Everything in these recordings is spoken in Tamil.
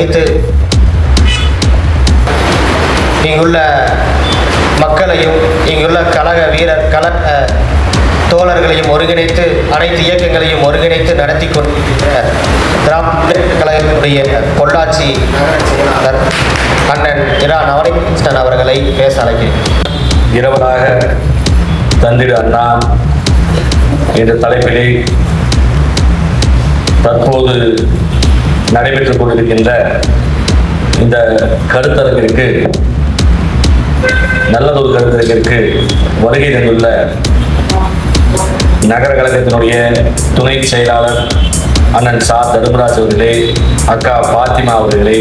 மதித்து இங்குள்ள மக்களையும் இங்குள்ள கழக வீரர் தோழர்களையும் ஒருங்கிணைத்து அனைத்து இயக்கங்களையும் ஒருங்கிணைத்து நடத்தி கொண்டிருக்கிற திராவிட கழகத்தினுடைய பொள்ளாச்சி செயலாளர் அண்ணன் இரா நவநீதகிருஷ்ணன் அவர்களை பேச அழைக்கிறேன். இரவலாக தந்திடு அண்ணா என்ற தலைப்பிலே தற்போது நடைபெற்றுக் கொண்டிருக்கின்ற இந்த கருத்தரங்கிற்கு நல்லதொரு கருத்தரங்கிற்கு வருகை தந்துள்ள நகர கழகத்தினுடைய துணை செயலாளர் அண்ணன் சா தர்மராஜ் அவர்களே, அக்கா பாத்திமா அவர்களே,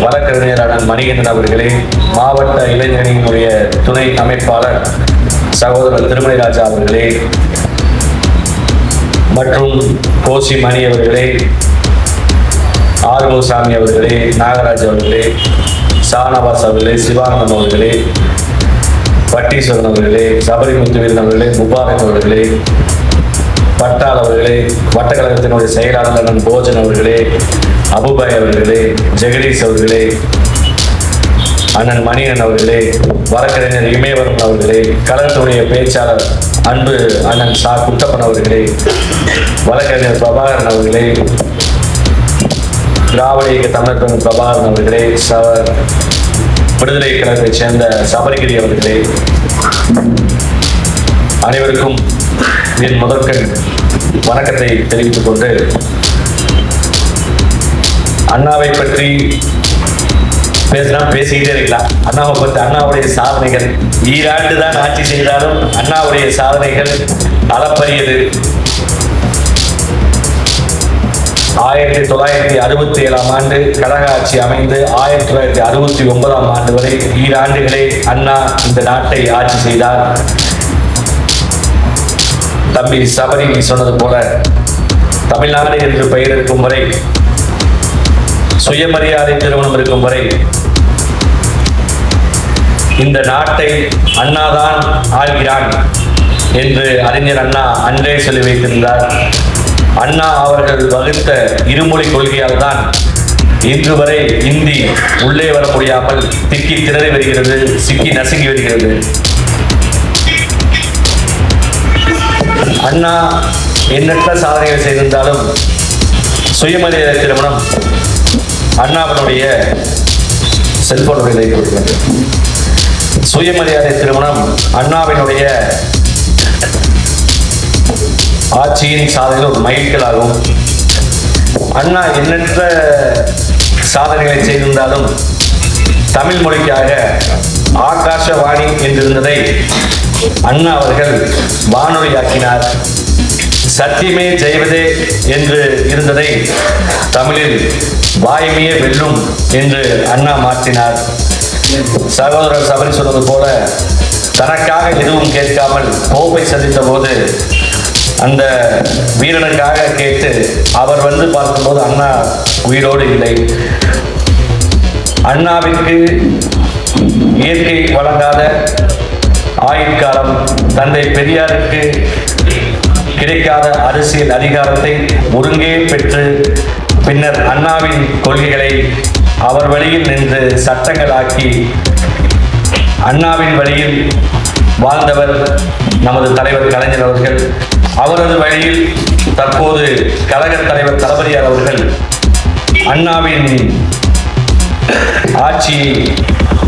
வழக்கறிஞர் அண்ணன் மணிகண்டன் அவர்களே, மாவட்ட இளைஞரணியினுடைய துணை அமைப்பாளர் சகோதரர் திருமலைராஜா அவர்களே மற்றும் கோசி மணி அவர்களே, ஆறுமுகசாமி அவர்களே, நாகராஜ் அவர்களே, ஷானவாஸ் அவர்களே, சிவானந்தன் அவர்களே, பட்டீஸ்வரன் அவர்களே, சபரிமுத்துவீரன் அவர்களே, முபாரக் அவர்களே, பட்டால் அவர்களே, வட்டக்கழகத்தினுடைய செயலாளர் அண்ணன் போஜன் அவர்களே, அபுபாய் அவர்களே, ஜெகதீஷ் அவர்களே, அண்ணன் மணியன் அவர்களே, வழக்கறிஞர் இமயவரம் அவர்களே, கழகத்துடைய பேச்சாளர் அன்பு அண்ணன் சா குட்டப்பன் அவர்களே, வழக்கறிஞர் பிரபாகரன் அவர்களே, திராவிட இயக்க தமிழர் பிரபாகரன் அவர்களே, விடுதலை கழகத்தைச் சேர்ந்த சபரிகிரி அவர்களே, அனைவருக்கும் என் முதற்கண் வணக்கத்தை தெரிவித்துக் கொண்டு, அண்ணாவை பற்றி பேசிக்கிட்டே இருக்கலாம். அண்ணாவை பற்றி அண்ணாவுடைய சாதனைகள் ஈராண்டு தான் ஆட்சி செய்தாலும் அண்ணாவுடைய சாதனைகள் அளப்பரியது. 1967 ஆண்டு கழக ஆட்சி அமைந்து 1969 ஆண்டு வரை ஈராண்டுகளே அண்ணா இந்த நாட்டை ஆட்சி செய்தார். தம்பி சபரி சொன்னது போல தமிழ்நாடு என்று பெயர் இருக்கும் வரை, சுயமரியாதை திருமணம் இருக்கும் வரை இந்த நாட்டை அண்ணாதான் ஆள்கிறான் என்று அறிஞர் அண்ணா அன்றே சொல்லி வைத்திருந்தார். அண்ணா அவர்கள் வகுத்த இருமொழி கொள்கையால் தான் இன்று வரை இந்தி உள்ளே வர முடியாமல் திக்கி திணறி வருகிறது, சிக்கி நசுங்கி வருகிறது. அண்ணா எண்ணற்ற சாதனைகள் செய்திருந்தாலும் சுயமரியாதை திருமணம் அண்ணாவினுடைய செல்போனுடைய கொடுக்கிறது. சுயமரியாதை திருமணம் அண்ணாவினுடைய ஆட்சியின் சாதனையில் ஒரு மைல்கல்லாகும். அண்ணா எண்ணற்ற சாதனைகளை செய்திருந்தாலும் தமிழ் மொழிக்காக ஆகாசவாணி என்றிருந்ததை அண்ணா அவர்கள் வானொலியாக்கினார். சத்தியமே செய்வதே என்று இருந்ததை தமிழில் வாய்மையே வெல்லும் என்று அண்ணா மாற்றினார். சகோதரர் சபரி சொன்னது போல தனக்காக எதுவும் கேட்காமல் போப்பை சந்தித்த போது அந்த வீரனுக்காக கேட்டு அவர் வந்து பார்க்கும்போது அண்ணா உயிரோடு இல்லை. அண்ணாவிற்கு இயற்கை வழங்காத ஆயுட்காலம், தந்தை பெரியாருக்கு கிடைக்காத அரசியல் அதிகாரத்தை ஒருங்கே பெற்று பின்னர் அண்ணாவின் கொள்கைகளை அவர் வழியில் நின்று சட்டங்களாக்கி அண்ணாவின் வழியில் வாழ்ந்தவர் நமது தலைவர் கலைஞர் அவர்கள். அவரது வழியில் தற்போது கழக தலைவர் தளபதியார் அவர்கள் அண்ணாவின் ஆட்சி,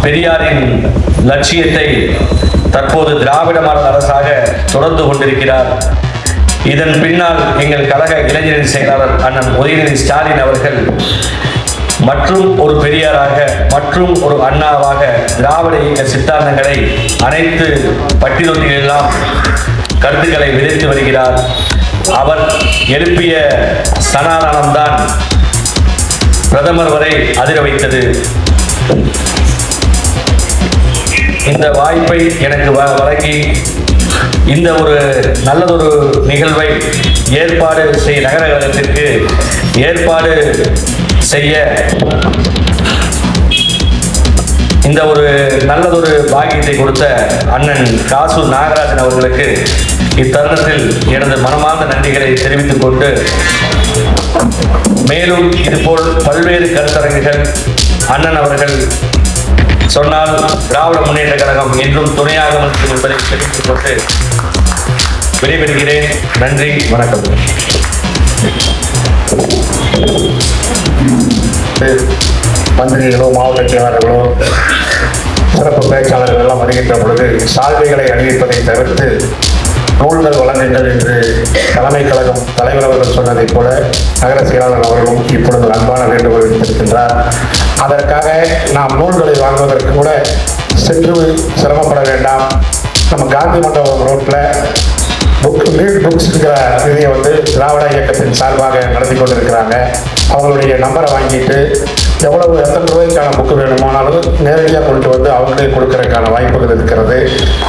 பெரியாரின் லட்சியத்தை தற்போது திராவிட மாடல் அரசாக தொடர்ந்து கொண்டிருக்கிறார். இதன் பின்னால் எங்கள் கழக இளைஞரின் செயலாளர் அண்ணன் உதயநிதி ஸ்டாலின் அவர்கள் மற்றும் ஒரு பெரியாராக மற்றும் ஒரு அண்ணாவாக திராவிட இயக்க சித்தாந்தங்களை அனைத்து பட்டியலெல்லாம் கருத்துக்களை விதைத்து வருகிறார். அவர் எழுப்பிய சனாதனம்தான் பிரதமர் வரை அதிர வைத்தது. இந்த வாய்ப்பை எனக்கு வழங்கி இந்த ஒரு நல்லதொரு நிகழ்வை ஏற்பாடு செய்ய நகர கழகத்திற்கு ஏற்பாடு செய்ய இந்த ஒரு நல்லதொரு பாக்கியத்தை கொடுத்த அண்ணன் காசு நாகராஜன் அவர்களுக்கு இத்தருணத்தில் எனது மனமார்ந்த நன்றிகளை தெரிவித்துக் கொண்டு மேலும் இதுபோல் பல்வேறு கருத்தரங்குகள் அண்ணன் அவர்கள் சொன்னால் திராவிட முன்னேற்ற கழகம் என்றும் துணையாக இருக்கும் என்பதை தெரிவித்துக் கொண்டு விடைபெறுகிறேன். நன்றி, வணக்கம். மந்திரிகளோ மாவட்ட செயலாளர்களோ சிறப்பு பேச்சாளர்கள் எல்லாம் வருகின்ற பொழுது சால்வைகளை அணிவிப்பதை தவிர்த்து நூல்கள் வழங்குங்கள் என்று தலைமை கழகம் தலைவர் அவர்கள் சொன்னதைப் போல நகர செயலாளர் அவர்களும் இப்பொழுது அன்பான வேண்டுகோள் விடுத்திருக்கின்றார். அதற்காக நாம் நூல்களை வாங்குவதற்கு கூட சென்று சிரமப்பட வேண்டாம். நம்ம காந்தி மண்டபம் ரோட்டில் புக்ஸ்ங்கிற இதையை திராவிட இயக்கத்தின் சார்பாக நடத்தி கொண்டிருக்கிறாங்க. அவங்களுடைய நம்பரை வாங்கிட்டு எத்தனை ரூபாய்க்கான புக்கு வேணுமானாலும் நேரடியாக கொண்டு அவங்களே கொடுக்கறதுக்கான வாய்ப்புகள் இருக்கிறது.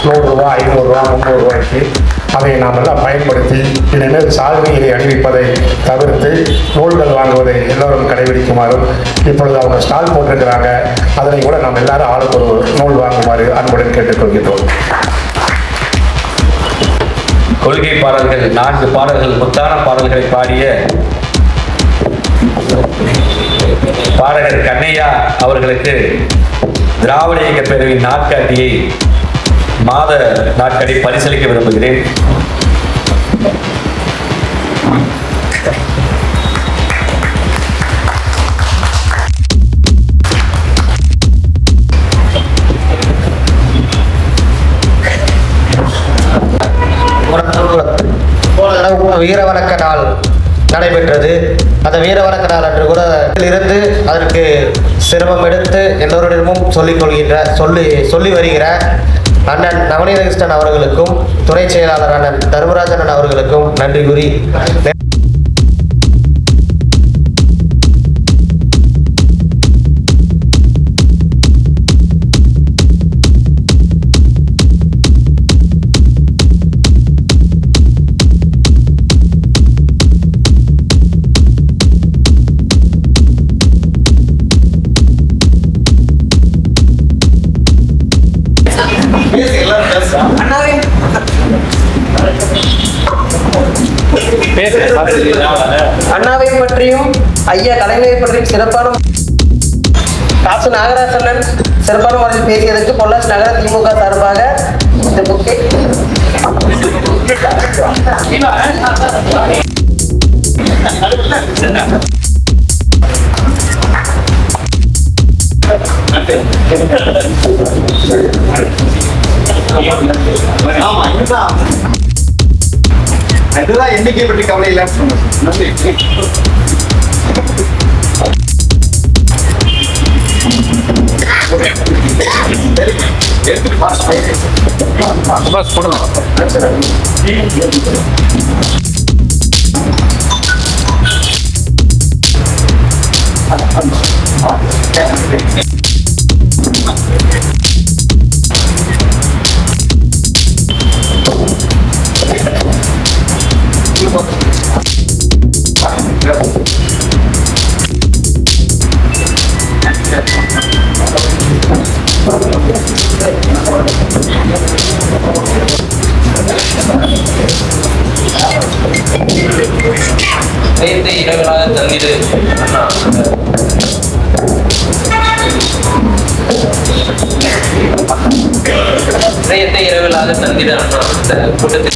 100 ரூபா, 500 ரூபா, 300 ரூபாய்க்கு அதை நாம் எல்லாம் பயன்படுத்தி இனிமேல் சால்வையை அணிவிப்பதை தவிர்த்து நூல்கள் வாங்குவதை எல்லோரும் கடைபிடிக்குமாறும் இப்பொழுது அவங்க ஸ்டால் போட்டிருக்கிறாங்க. அதனை கூட நாம் எல்லாரும் ஆளுக்கு ஒரு நூல் வாங்குமாறு அன்புடன் கேட்டுக்கொள்கின்றோம். கொள்கை பாடல்கள் 4 பாடல்கள் முத்தான பாடல்களை பாடிய பாடகர் கண்ணையா அவர்களுக்கு திராவிட இயக்க பேரவையின் நாட்காட்டியை மாத நாட்காட்டி பரிசளிக்க விரும்புகிறேன். வீரவணக்க நாள் நடைபெற்றது. அந்த வீரவணக்க நாள் அன்று கூட இருந்து அதற்கு சிரமம் எடுத்து எல்லோரிடமும் சொல்லி வருகிற அண்ணன் நவநீத கிருஷ்ணன் அவர்களுக்கும் துணை செயலாளர் அண்ணன் தர்மராஜன் அவர்களுக்கும் நன்றி கூறி அண்ணாவை பற்றியும் ஐயா கலைஞரை பற்றியும் சிறப்பான காசு நாகராசன் சிறப்பான முறையில் பேசியதற்கு பொள்ளாச்சி நகர திமுக சார்பாக இந்த புக்கை அதுதான் எண்ணிக்கை பற்றி கவலை இல்லை. இரவுகளாக தந்திடு இரவுகளாக தந்திடு அண்ணா இந்த கூட்டத்தில்